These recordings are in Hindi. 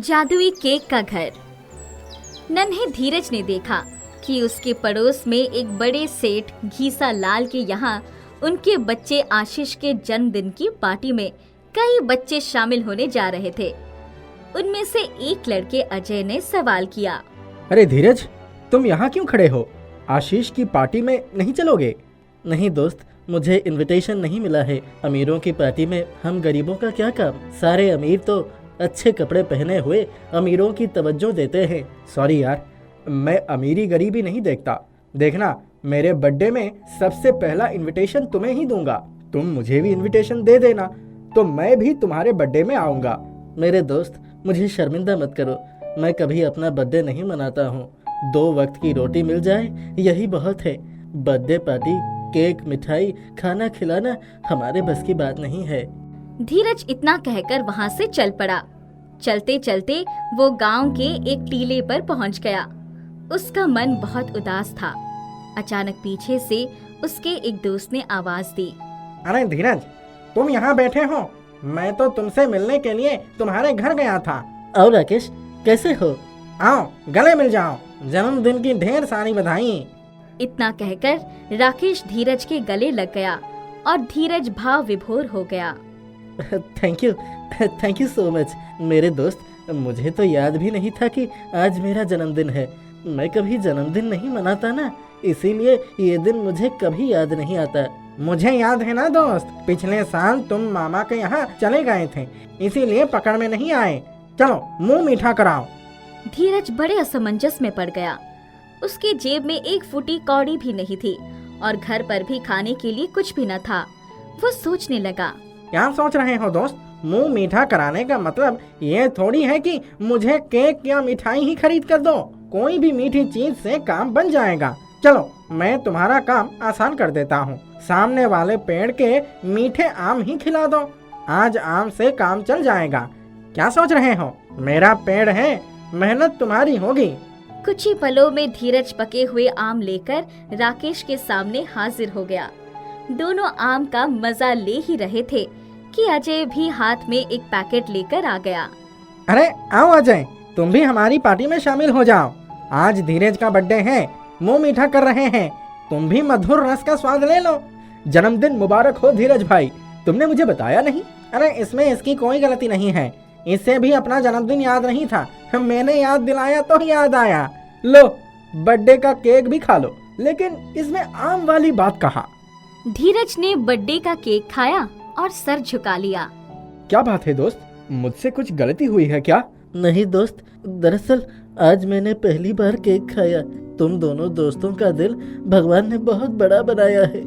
जादुई केक का घर। नन्हे धीरज ने देखा कि उसके पड़ोस में एक बड़े सेठ घीसा लाल के यहाँ उनके बच्चे आशीष के जन्मदिन की पार्टी में कई बच्चे शामिल होने जा रहे थे। उनमें से एक लड़के अजय ने सवाल किया, अरे धीरज, तुम यहाँ क्यों खड़े हो? आशीष की पार्टी में नहीं चलोगे? नहीं दोस्त, मुझे इनविटेशन नहीं मिला है। अमीरों की पार्टी में हम गरीबों का क्या काम? सारे अमीर तो अच्छे कपड़े पहने हुए अमीरों की तवज्जो देते हैं। सॉरी यार, मैं अमीरी गरीबी नहीं देखता। देखना, मेरे बर्थडे में सबसे पहला इनविटेशन तुम्हें ही दूंगा। तुम मुझे भी इनविटेशन दे देना तो मैं भी तुम्हारे बर्थडे में आऊंगा। मेरे दोस्त, मुझे शर्मिंदा मत करो। मैं कभी अपना बर्थडे नहीं मनाता हूँ। 2 वक्त की रोटी मिल जाए यही बहुत है। बर्थडे पार्टी, केक, मिठाई, खाना खिलाना हमारे बस की बात नहीं है। धीरज इतना कहकर वहाँ से चल पड़ा। चलते चलते वो गांव के एक टीले पर पहुँच गया। उसका मन बहुत उदास था। अचानक पीछे से उसके एक दोस्त ने आवाज दी, अरे धीरज, तुम यहाँ बैठे हो? मैं तो तुमसे मिलने के लिए तुम्हारे घर गया था। और राकेश, कैसे हो? आओ गले मिल जाओ। जन्मदिन की ढेर सारी बधाई। इतना कहकर राकेश धीरज के गले लग गया और धीरज भाव विभोर हो गया। थैंक यू सो मच मेरे दोस्त। मुझे तो याद भी नहीं था कि आज मेरा जन्मदिन है। मैं कभी जन्मदिन नहीं मनाता ना, इसीलिए ये दिन मुझे कभी याद नहीं आता। मुझे याद है ना दोस्त, पिछले साल तुम मामा के यहाँ चले गए थे, इसीलिए पकड़ में नहीं आए। चलो मुंह मीठा कराओ। धीरज बड़े असमंजस में पड़ गया। उसके जेब में 1 फूटी कौड़ी भी नहीं थी और घर पर भी खाने के लिए कुछ भी न था। वो सोचने लगा, क्या सोच रहे हो दोस्त? मुंह मीठा कराने का मतलब ये थोड़ी है कि मुझे केक या मिठाई ही खरीद कर दो। कोई भी मीठी चीज से काम बन जाएगा। चलो मैं तुम्हारा काम आसान कर देता हूँ। सामने वाले पेड़ के मीठे आम ही खिला दो। आज आम से काम चल जाएगा। क्या सोच रहे हो? मेरा पेड़ है, मेहनत तुम्हारी होगी। कुछ ही पलों में धीरज पके हुए आम लेकर राकेश के सामने हाजिर हो गया। दोनों आम का मजा ले ही रहे थे कि अजय भी हाथ में एक पैकेट लेकर आ गया। अरे आओ अजय, तुम भी हमारी पार्टी में शामिल हो जाओ। आज धीरज का बर्थडे है, मुंह मीठा कर रहे हैं। तुम भी मधुर रस का स्वाद ले लो। जन्मदिन मुबारक हो धीरज भाई। तुमने मुझे बताया नहीं? अरे इसमें इसकी कोई गलती नहीं है। इससे भी अपना जन्मदिन याद नहीं था, मैंने याद दिलाया तो याद आया। लो, बर्थडे का केक भी खा लो। लेकिन इसमें आम वाली बात कहाँ? धीरज ने बर्थडे का केक खाया और सर झुका लिया। क्या बात है दोस्त, मुझसे कुछ गलती हुई है क्या? नहीं दोस्त, दरअसल आज मैंने पहली बार केक खाया। तुम दोनों दोस्तों का दिल भगवान ने बहुत बड़ा बनाया है।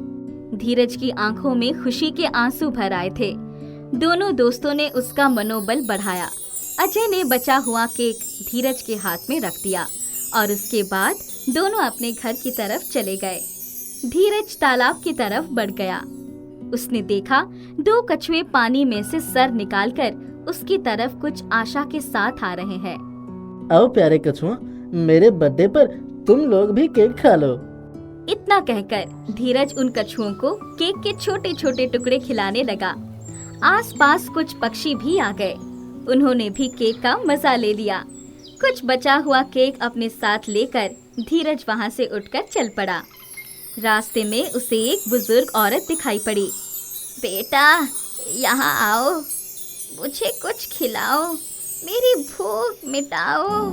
धीरज की आंखों में खुशी के आंसू भर आए थे। दोनों दोस्तों ने उसका मनोबल बढ़ाया। अजय ने बचा हुआ केक धीरज के हाथ में रख दिया और उसके बाद दोनों अपने घर की तरफ चले गए। धीरज तालाब की तरफ बढ़ गया। उसने देखा 2 कछुए पानी में से सर निकालकर उसकी तरफ कुछ आशा के साथ आ रहे हैं। आओ प्यारे कछुओं, मेरे बर्थडे पर तुम लोग भी केक खा लो। इतना कहकर धीरज उन कछुओं को केक के छोटे छोटे टुकड़े खिलाने लगा। आसपास कुछ पक्षी भी आ गए। उन्होंने भी केक का मजा ले लिया। कुछ बचा हुआ केक अपने साथ लेकर धीरज वहाँ से उठकर चल पड़ा। रास्ते में उसे एक बुजुर्ग औरत दिखाई पड़ी। बेटा, यहाँ आओ, मुझे कुछ खिलाओ, मेरी भूख मिटाओ।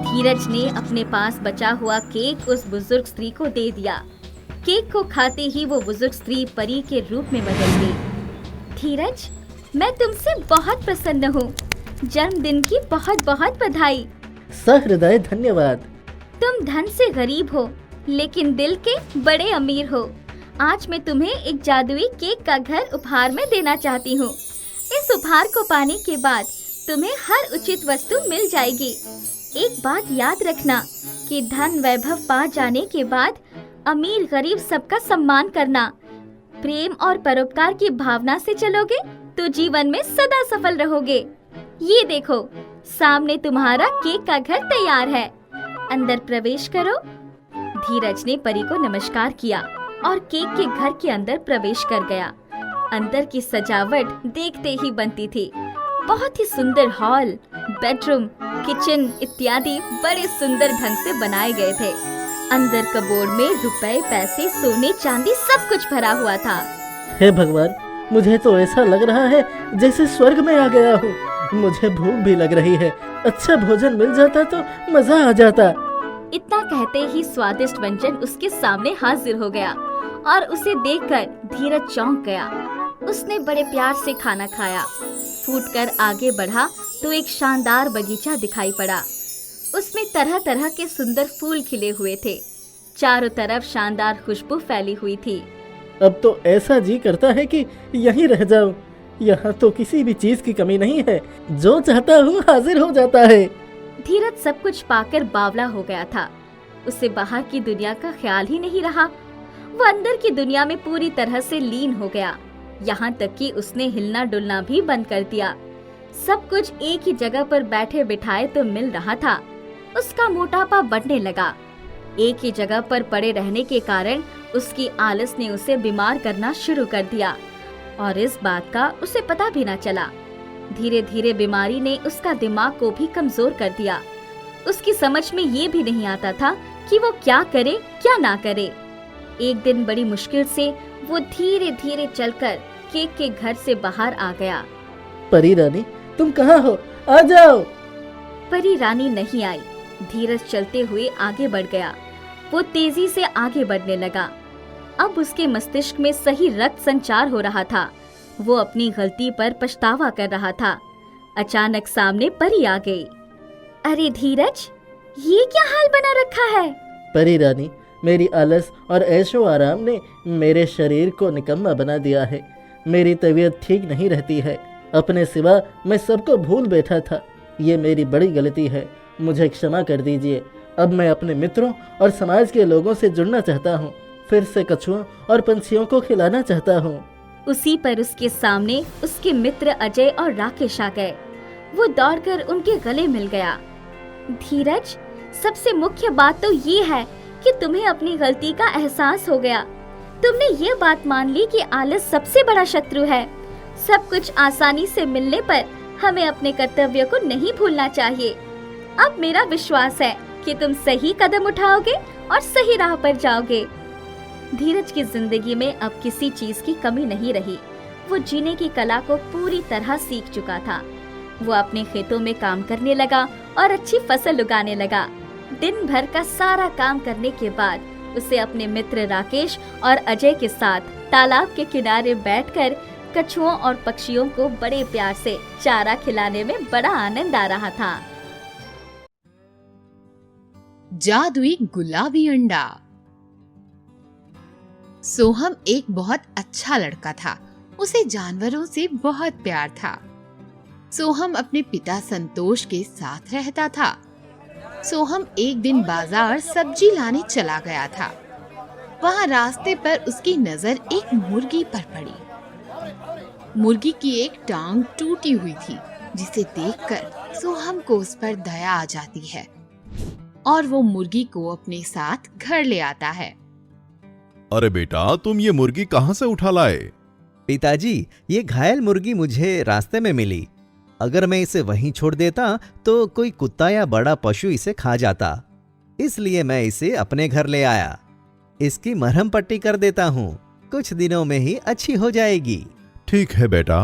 धीरज ने अपने पास बचा हुआ केक उस बुजुर्ग स्त्री को दे दिया। केक को खाते ही वो बुजुर्ग स्त्री परी के रूप में बदल गई। धीरज, मैं तुमसे बहुत प्रसन्न हूँ। जन्मदिन की बहुत बहुत बधाई। सहृदय धन्यवाद। तुम धन से गरीब हो लेकिन दिल के बड़े अमीर हो। आज मैं तुम्हें एक जादुई केक का घर उपहार में देना चाहती हूँ। इस उपहार को पाने के बाद तुम्हें हर उचित वस्तु मिल जाएगी। एक बात याद रखना कि धन वैभव पा जाने के बाद अमीर गरीब सबका सम्मान करना। प्रेम और परोपकार की भावना से चलोगे तो जीवन में सदा सफल रहोगे। ये देखो, सामने तुम्हारा केक का घर तैयार है। अंदर प्रवेश करो। धीरज ने परी को नमस्कार किया और केक के घर के अंदर प्रवेश कर गया। अंदर की सजावट देखते ही बनती थी। बहुत ही सुंदर हॉल, बेडरूम, किचन इत्यादि बड़े सुंदर ढंग से बनाए गए थे। अंदर कबोर्ड में रुपए, पैसे, सोने, चांदी सब कुछ भरा हुआ था। हे भगवान, मुझे तो ऐसा लग रहा है जैसे स्वर्ग में आ गया हूँ। मुझे भूख भी लग रही है, अच्छा भोजन मिल जाता तो मजा आ जाता। इतना कहते ही स्वादिष्ट व्यंजन उसके सामने हाजिर हो गया और उसे देखकर धीरज चौंक गया। उसने बड़े प्यार से खाना खाया। फूटकर आगे बढ़ा तो एक शानदार बगीचा दिखाई पड़ा। उसमें तरह तरह के सुंदर फूल खिले हुए थे। चारों तरफ शानदार खुशबू फैली हुई थी। अब तो ऐसा जी करता है कि यहीं रह जाऊं। यहाँ तो किसी भी चीज की कमी नहीं है, जो चाहता हूँ हाजिर हो जाता है। धीरज सब कुछ पाकर बावला हो गया था। उसे बाहर की दुनिया का ख्याल ही नहीं रहा। वो अंदर की दुनिया में पूरी तरह से लीन हो गया। यहाँ तक कि उसने हिलना डुलना भी बंद कर दिया। सब कुछ एक ही जगह पर बैठे बिठाए तो मिल रहा था। उसका मोटापा बढ़ने लगा। एक ही जगह पर पड़े रहने के कारण उसकी आलस ने उसे बीमार करना शुरू कर दिया और इस बात का उसे पता भी न चला। धीरे धीरे बीमारी ने उसका दिमाग को भी कमजोर कर दिया। उसकी समझ में ये भी नहीं आता था कि वो क्या करे क्या ना करे। एक दिन बड़ी मुश्किल से वो धीरे धीरे चलकर केक के घर से बाहर आ गया। परी रानी, तुम कहाँ हो? आ जाओ। परी रानी नहीं आई। धीरज चलते हुए आगे बढ़ गया। वो तेजी से आगे बढ़ने लगा। अब उसके मस्तिष्क में सही रक्त संचार हो रहा था। वो अपनी गलती पर पछतावा कर रहा था। अचानक सामने परी आ गई। अरे धीरज, ये क्या हाल बना रखा है? परी रानी, मेरी आलस और ऐशो आराम ने मेरे शरीर को निकम्मा बना दिया है। मेरी तबीयत ठीक नहीं रहती है। अपने सिवा मैं सबको भूल बैठा था। ये मेरी बड़ी गलती है, मुझे क्षमा कर दीजिए। अब मैं अपने मित्रों और समाज के लोगों से जुड़ना चाहता हूँ। फिर से कछुओं और पंछियों को खिलाना चाहता हूँ। उसी पर उसके सामने उसके मित्र अजय और राकेश आ गए। वो दौड़कर उनके गले मिल गया। धीरज, सबसे मुख्य बात तो ये है कि तुम्हें अपनी गलती का एहसास हो गया। तुमने ये बात मान ली कि आलस सबसे बड़ा शत्रु है। सब कुछ आसानी से मिलने पर हमें अपने कर्तव्य को नहीं भूलना चाहिए। अब मेरा विश्वास है कि तुम सही कदम उठाओगे और सही राह पर जाओगे। धीरज की जिंदगी में अब किसी चीज की कमी नहीं रही। वो जीने की कला को पूरी तरह सीख चुका था। वो अपने खेतों में काम करने लगा और अच्छी फसल उगाने लगा। दिन भर का सारा काम करने के बाद उसे अपने मित्र राकेश और अजय के साथ तालाब के किनारे बैठकर कछुओं और पक्षियों को बड़े प्यार से चारा खिलाने में बड़ा आनंद आ रहा था। जादुई गुलाबी अंडा। सोहम एक बहुत अच्छा लड़का था। उसे जानवरों से बहुत प्यार था। सोहम अपने पिता संतोष के साथ रहता था। सोहम एक दिन बाजार सब्जी लाने चला गया था। वहाँ रास्ते पर उसकी नजर एक मुर्गी पर पड़ी। मुर्गी की एक टांग टूटी हुई थी, जिसे देखकर सोहम को उस पर दया आ जाती है और वो मुर्गी को अपने साथ घर ले आता है। अरे बेटा, तुम ये मुर्गी कहाँ से उठा लाए? पिताजी, ये घायल मुर्गी मुझे रास्ते में मिली। अगर मैं इसे वहीं छोड़ देता तो कोई कुत्ता या बड़ा पशु इसे खा जाता, इसलिए मैं इसे अपने घर ले आया। इसकी मरहम पट्टी कर देता हूँ, कुछ दिनों में ही अच्छी हो जाएगी। ठीक है बेटा।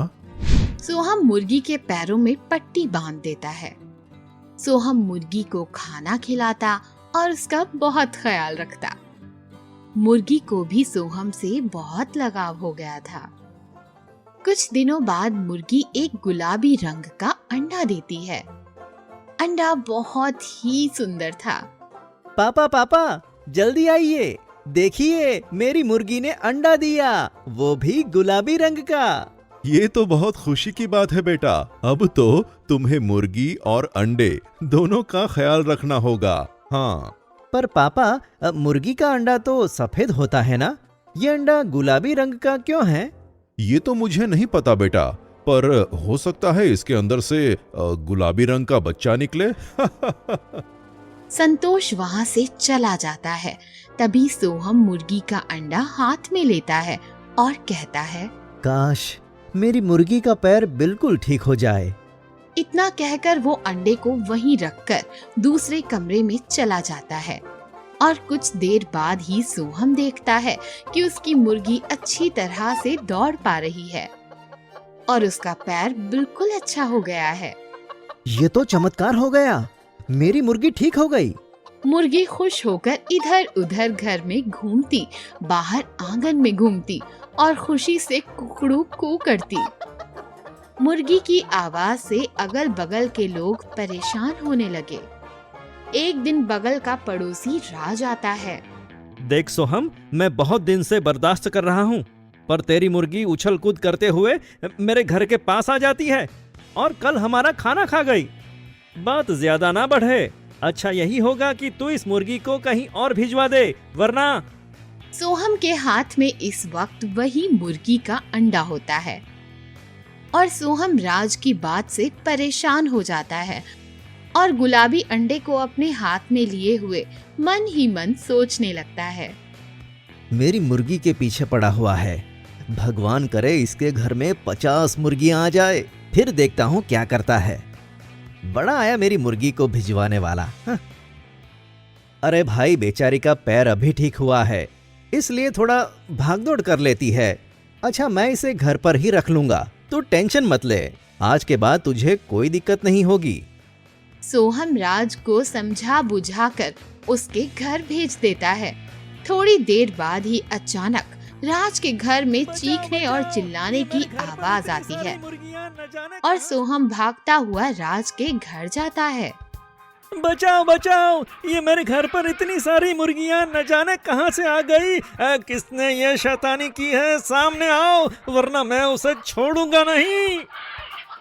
सोहम मुर्गी के पैरों में पट्टी बांध देता है। सोहम मुर्गी को खाना खिलाता और उसका बहुत ख्याल रखता। मुर्गी को भी सोहम से बहुत लगाव हो गया था। कुछ दिनों बाद मुर्गी एक गुलाबी रंग का अंडा देती है। अंडा बहुत ही सुंदर था। पापा पापा, जल्दी आइए, देखिए मेरी मुर्गी ने अंडा दिया, वो भी गुलाबी रंग का। ये तो बहुत खुशी की बात है बेटा। अब तो तुम्हें मुर्गी और अंडे दोनों का ख्याल रखना होगा। हाँ, पर पापा, मुर्गी का अंडा तो सफेद होता है ना, ये अंडा गुलाबी रंग का क्यों है? ये तो मुझे नहीं पता बेटा, पर हो सकता है इसके अंदर से गुलाबी रंग का बच्चा निकले। संतोष वहाँ से चला जाता है। तभी सोहम मुर्गी का अंडा हाथ में लेता है और कहता है, काश मेरी मुर्गी का पैर बिल्कुल ठीक हो जाए। इतना कहकर वो अंडे को वहीं रखकर दूसरे कमरे में चला जाता है और कुछ देर बाद ही सोहम देखता है कि उसकी मुर्गी अच्छी तरह से दौड़ पा रही है और उसका पैर बिल्कुल अच्छा हो गया है। ये तो चमत्कार हो गया, मेरी मुर्गी ठीक हो गई। मुर्गी खुश होकर इधर उधर घर में घूमती, बाहर आंगन में घूमती और खुशी से कुकड़ू कू करती। मुर्गी की आवाज से अगल बगल के लोग परेशान होने लगे। एक दिन बगल का पड़ोसी राज आता है। देख सोहम, मैं बहुत दिन से बर्दाश्त कर रहा हूँ, पर तेरी मुर्गी उछल कूद करते हुए मेरे घर के पास आ जाती है और कल हमारा खाना खा गई। बात ज्यादा ना बढ़े, अच्छा यही होगा कि तू इस मुर्गी को कहीं और भिजवा दे, वरना। सोहम के हाथ में इस वक्त वही मुर्गी का अंडा होता है और सोहम राज की बात से परेशान हो जाता है और गुलाबी अंडे को अपने हाथ में लिए हुए मन ही मन सोचने लगता है। मेरी मुर्गी के पीछे पड़ा हुआ है, भगवान करे इसके घर में 50 मुर्गियां आ जाए, फिर देखता हूँ क्या करता है। बड़ा आया मेरी मुर्गी को भिजवाने वाला। अरे भाई, बेचारी का पैर अभी ठीक हुआ है, इसलिए थोड़ा भागदौड़ कर लेती है। अच्छा, मैं इसे घर पर ही रख लूंगा, तू टेंशन मत ले, आज के बाद तुझे कोई दिक्कत नहीं होगी। सोहम राज को समझा बुझाकर उसके घर भेज देता है। थोड़ी देर बाद ही अचानक राज के घर में चीखने और चिल्लाने की आवाज आती है और सोहम भागता हुआ राज के घर जाता है। बचाओ बचाओ, ये मेरे घर पर इतनी सारी मुर्गियां न जाने कहां से आ गई। किसने ये शैतानी की है, सामने आओ, वरना मैं उसे छोड़ूंगा नहीं।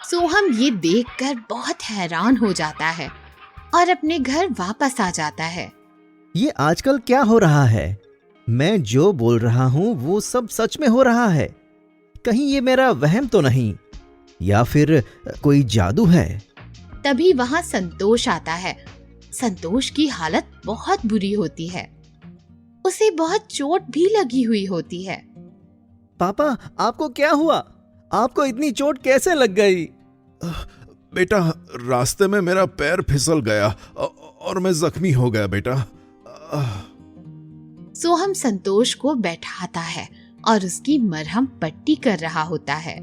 सोहम ये देखकर बहुत हैरान हो जाता है और अपने घर वापस आ जाता है। ये आजकल क्या हो रहा है? मैं जो बोल रहा हूँ वो सब सच में हो रहा है। कहीं ये मेरा वहम तो नहीं, या फिर कोई जादू है? तभी वहाँ संतोष आता है। संतोष की हालत बहुत बुरी होती है, उसे बहुत चोट भी लगी हुई होती है। पापा, आपको क्या हुआ? आपको इतनी चोट कैसे लग गई? बेटा, रास्ते में मेरा पैर फिसल गया और मैं जख्मी हो गया बेटा। सोहम संतोष को बैठाता है और उसकी मरहम पट्टी कर रहा होता है।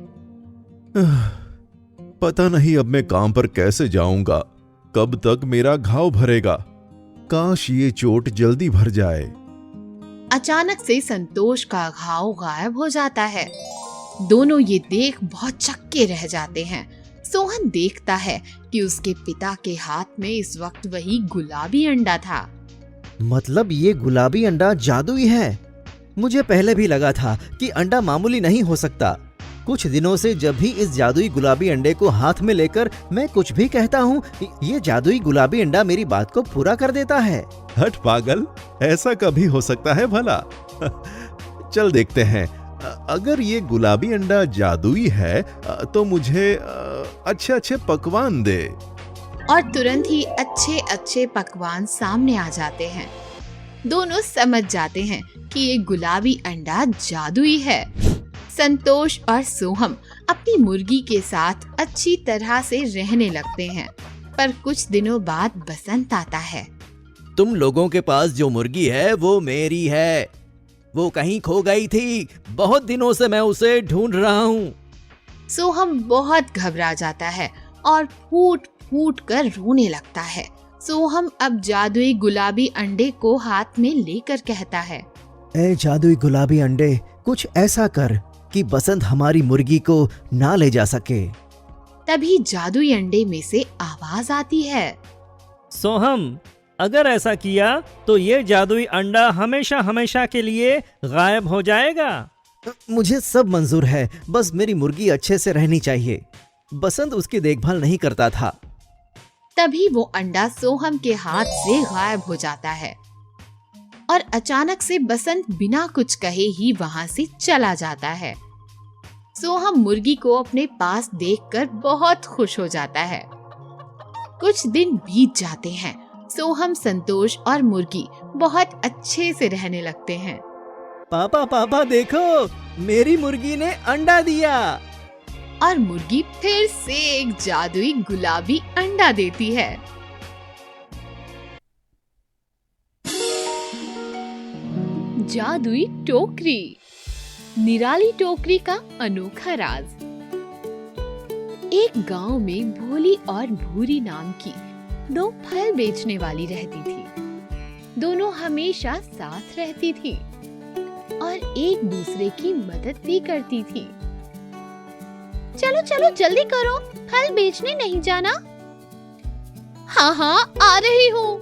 पता नहीं अब मैं काम पर कैसे जाऊंगा, कब तक मेरा घाव भरेगा। काश ये चोट जल्दी भर जाए। अचानक से संतोष का घाव गायब हो जाता है। दोनों ये देख बहुत चक्के रह जाते हैं। सोहन देखता है कि उसके पिता के हाथ में इस वक्त वही गुलाबी अंडा था। मतलब ये गुलाबी अंडा जादुई है। मुझे पहले भी लगा था कि अंडा मामूली नहीं हो सकता। कुछ दिनों से जब भी इस जादुई गुलाबी अंडे को हाथ में लेकर मैं कुछ भी कहता हूँ, ये जादुई गुलाबी अंडा मेरी बात को पूरा कर देता है। हट पागल, ऐसा कभी हो सकता है भला? चल देखते हैं। अगर ये गुलाबी अंडा जादुई है तो मुझे अच्छे अच्छे पकवान दे। और तुरंत ही अच्छे अच्छे पकवान सामने आ जाते हैं। दोनों समझ जाते हैं कि ये गुलाबी अंडा जादुई है। संतोष और सोहम अपनी मुर्गी के साथ अच्छी तरह से रहने लगते हैं। पर कुछ दिनों बाद बसंत आता है। तुम लोगों के पास जो मुर्गी है वो मेरी है। वो कहीं खो गई थी, बहुत दिनों से मैं उसे ढूंढ रहा हूँ। सोहम बहुत घबरा जाता है और फूट फूट कर रोने लगता है। सोहम अब जादुई गुलाबी अंडे को हाथ में लेकर कहता है, ए जादुई गुलाबी अंडे, कुछ ऐसा कर कि बसंत हमारी मुर्गी को ना ले जा सके। तभी जादुई अंडे में से आवाज आती है, सोहम, अगर ऐसा किया तो ये जादुई अंडा हमेशा हमेशा के लिए गायब हो जाएगा। मुझे सब मंजूर है, बस मेरी मुर्गी अच्छे से रहनी चाहिए। बसंत उसकी देखभाल नहीं करता था। तभी वो अंडा सोहम के हाथ से गायब हो जाता है और अचानक से बसंत बिना कुछ कहे ही वहाँ से चला जाता है। सोहम मुर्गी को अपने पास देखकर बहुत खुश हो जाता है। कुछ दिन बीत जाते हैं। सोहम, संतोष और मुर्गी बहुत अच्छे से रहने लगते हैं। पापा पापा देखो, मेरी मुर्गी ने अंडा दिया। और मुर्गी फिर से एक जादुई गुलाबी अंडा देती है। जादुई टोकरी, निराली टोकरी का अनोखा राज। एक गांव में भोली और भूरी नाम की दो फल बेचने वाली रहती थी। दोनों हमेशा साथ रहती थी और एक दूसरे की मदद भी करती थी। चलो चलो जल्दी करो, फल बेचने नहीं जाना? हाँ हाँ आ रही हूँ।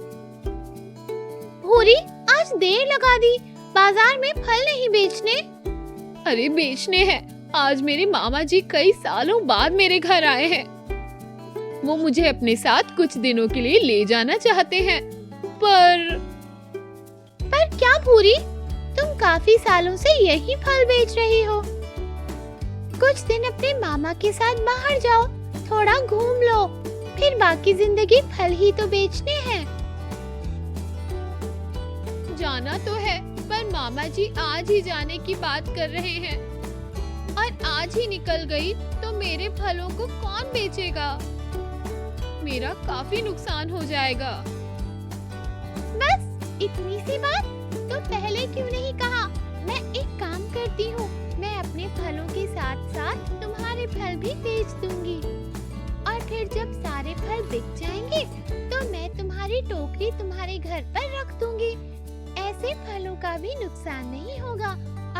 भूरी, आज देर लगा दी, बाजार में फल नहीं बेचने? अरे बेचने हैं, आज मेरे मामा जी कई सालों बाद मेरे घर आए हैं। वो मुझे अपने साथ कुछ दिनों के लिए ले जाना चाहते हैं। पर क्या भूरी, तुम काफी सालों से यही फल बेच रही हो। कुछ दिन अपने मामा के साथ बाहर जाओ, थोड़ा घूम लो, फिर बाकी जिंदगी फल ही तो बेचने हैं। जाना तो है, पर मामा जी आज ही जाने की बात कर रहे हैं और आज ही निकल गई तो मेरे फलों को कौन बेचेगा? मेरा काफी नुकसान हो जाएगा। बस इतनी सी बात, तो पहले क्यों नहीं कहा? मैं एक काम करती हूँ, मैं अपने फलों के साथ साथ तुम्हारे फल भी बेच दूंगी और फिर जब सारे फल बिक जाएंगे तो मैं तुम्हारी टोकरी तुम्हारे घर पर रख दूंगी। ऐसे फलों का भी नुकसान नहीं होगा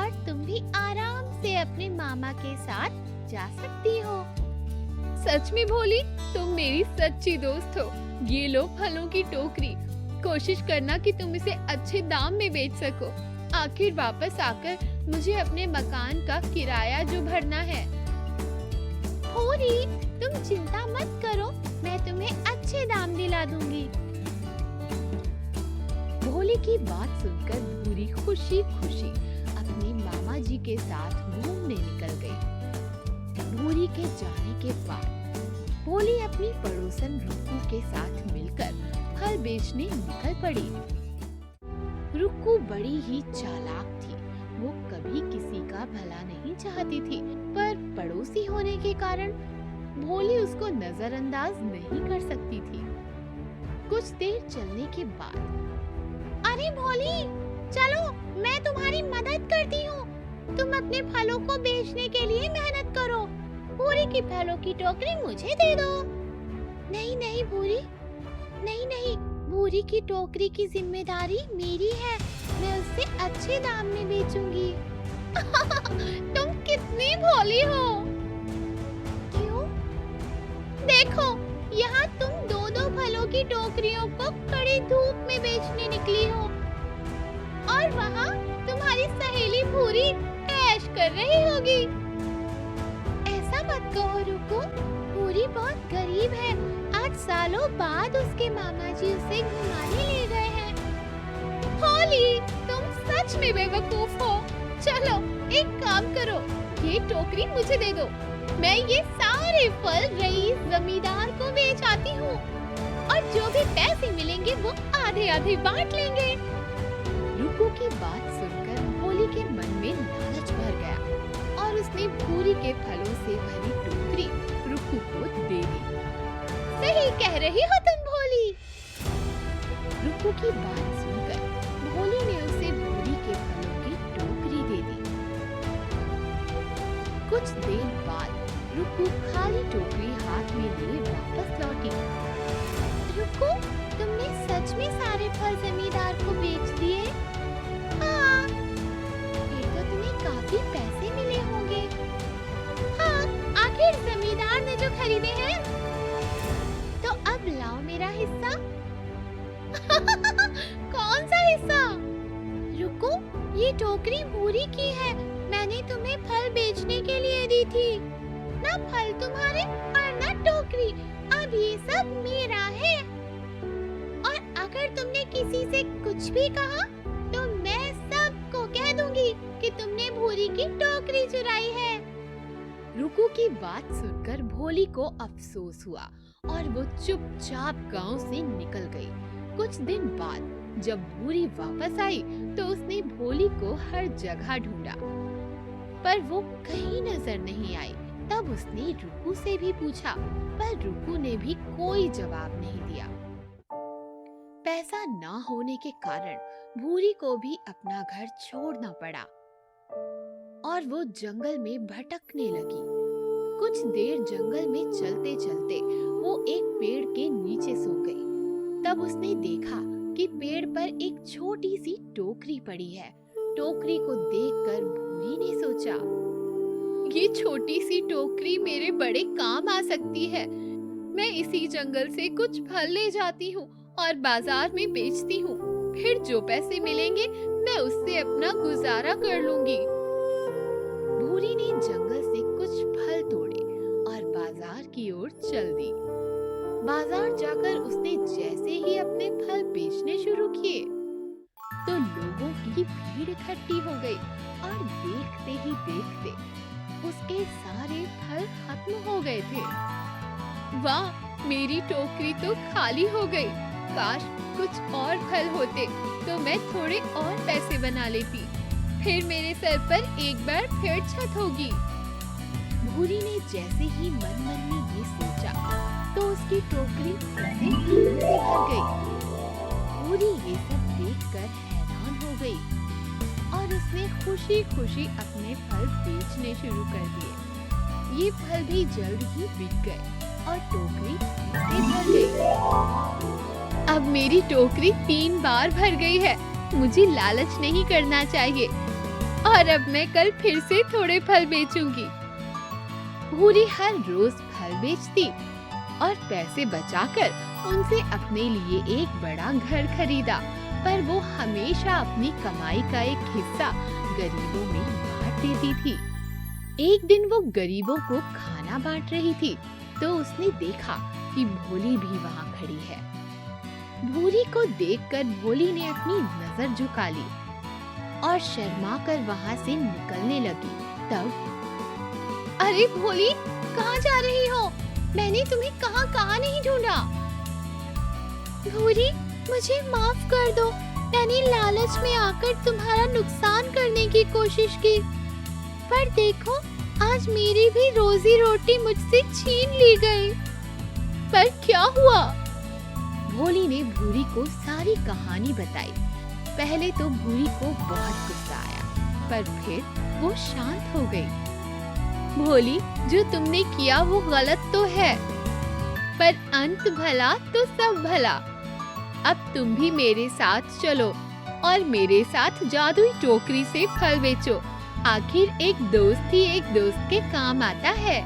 और तुम भी आराम से अपने मामा के साथ जा सकती हो। सच में भोली, तुम मेरी सच्ची दोस्त हो। ये लो फलों की टोकरी, कोशिश करना कि तुम इसे अच्छे दाम में बेच सको। आखिर वापस आकर मुझे अपने मकान का किराया जो भरना है। भोली, तुम चिंता मत करो, मैं तुम्हें अच्छे दाम दिला दूंगी। भोली की बात सुनकर भूरी खुशी खुशी अपने मामा जी के साथ घूमने निकल गई। भूरी के जाने के बाद भोली अपनी पड़ोसन रुक्कू के साथ मिलकर फल बेचने निकल पड़ी। रुक्कू बड़ी ही चालाक थी। वो कभी किसी का भला नहीं चाहती थी, पर पड़ोसी होने के कारण भोली उसको नजरअंदाज नहीं कर सकती थी। कुछ देर चलने के बाद, अरे भोली, चलो मैं तुम्हारी मदद करती हूँ। तुम अपने फलों को बेचने के लिए मेहनत करो। भूरी की फलों की टोकरी मुझे दे दो। नहीं नहीं भूरी, नहीं, भूरी की टोकरी की जिम्मेदारी मेरी है। मैं उससे अच्छे दाम में बेचूंगी। तुम कितनी भोली हो। क्यों? देखो, यहाँ तुम दो फलों की टोकरियों को कड़ी धूप में बेचने निकली हो और वहाँ तुम्हारी सहेली भूरी ऐश कर रही होगी। ऐसा मत कहो रुको, भूरी बहुत गरीब है। 8 सालों बाद उसके मामा जी उसे घुमाने ले गए हैं। होली, तुम सच में बेवकूफ हो। चलो एक काम करो, ये टोकरी मुझे दे दो। मैं ये सारे फल रईस जमींदार को बेच आती हूँ और जो भी पैसे मिलेंगे वो आधे आधे बांट लेंगे। रुक्कू की बात सुनकर भोली के मन में लालच भर गया और उसने भूरी के फलों से भरी टोकरी रुक्कू को दे दी। सही कह रही हो तुम भोली। रुक्कू की बात सुनकर भोली ने उसे भूरी के फलों की टोकरी दे दी। कुछ देर बाद रुक्कू खाली टोकरी हाथ में लिए वापस लौटी। रुक्कू, तुमने सच में सारे फल जमींदार को बेच दिए? हाँ। फिर तो तुम्हें काफी पैसे मिले होंगे। हाँ, आखिर जमींदार ने जो खरीदे हैं। तो अब लाओ मेरा हिस्सा। कौन सा हिस्सा? रुक्कू, ये टोकरी भूरी की है। मैंने तुम्हें फल बेचने के लिए दी थी। ना फल तुम्हारे और ना टोकरी। अब ये सब मेरा है। और अगर तुमने किसी से कुछ भी कहा तो मैं सबको कह दूंगी कि तुमने भूरी की टोकरी चुराई है। रुक्कू की बात सुनकर भोली को अफसोस हुआ और वो चुपचाप गांव से निकल गई। कुछ दिन बाद जब भूरी वापस आई तो उसने भोली को हर जगह ढूंढा, पर वो कहीं नजर नहीं आई। तब उसने रुकू से भी पूछा, पर रुकू ने भी कोई जवाब नहीं दिया। पैसा ना होने के कारण भूरी को भी अपना घर छोड़ना पड़ा और वो जंगल में भटकने लगी। कुछ देर जंगल में चलते चलते वो एक पेड़ के नीचे सो गई। तब उसने देखा कि पेड़ पर एक छोटी सी टोकरी पड़ी है। टोकरी को देखकर भूरी ने सोचा, ये छोटी सी टोकरी मेरे बड़े काम आ सकती है। मैं इसी जंगल से कुछ फल ले जाती हूँ और बाजार में बेचती हूँ। फिर जो पैसे मिलेंगे मैं उससे अपना गुजारा कर लूंगी। भूरी ने जंगल से कुछ फल तोड़े और बाजार की ओर चल दी। बाजार जाकर उसने जैसे ही अपने फल बेचने शुरू किए तो लोगों की भीड़ इकट्ठी हो गई और देखते ही देखते उसके सारे फल खत्म हो गए थे। वाह, मेरी टोकरी तो खाली हो गई। काश कुछ और फल होते तो मैं थोड़े और पैसे बना लेती। फिर मेरे सर पर एक बार फिर छत होगी। भूरी ने जैसे ही मन मन में ये सोचा तो उसकी टोकरी फिर से फलों से भर गई। भूरी ये सब देखकर हैरान हो गई और उसने खुशी खुशी अपने फल बेचने शुरू कर दिए। ये फल भी जल्द ही बिक गए और टोकरी से भर गई। अब मेरी टोकरी 3 बार भर गई है। मुझे लालच नहीं करना चाहिए और अब मैं कल फिर से थोड़े फल बेचूंगी। भूरी हर रोज फल बेचती और पैसे बचाकर उनसे अपने लिए एक बड़ा घर खरीदा, पर वो हमेशा अपनी कमाई का एक हिस्सा गरीबों में बांट देती थी। एक दिन वो गरीबों को खाना बांट रही थी तो उसने देखा कि भोली भी वहाँ खड़ी है। भूरी को देखकर भोली ने अपनी नजर झुका ली और शर्मा कर वहाँ से निकलने लगी। तब, अरे भोली, कहाँ जा रही हो? मैंने तुम्हें कहाँ नहीं ढूंढा। भूरी, मुझे माफ कर दो। मैंने लालच में आकर तुम्हारा नुकसान करने की कोशिश की, पर देखो आज मेरी भी रोजी रोटी मुझसे छीन ली गई। पर क्या हुआ? भोली ने भूरी को सारी कहानी बताई। पहले तो भूरी को बहुत गुस्सा आया, पर फिर वो शांत हो गई। भोली, जो तुमने किया वो गलत तो है, पर अंत भला तो सब भला। अब तुम भी मेरे साथ चलो और मेरे साथ जादुई टोकरी से फल बेचो। आखिर एक दोस्त ही एक दोस्त के काम आता है।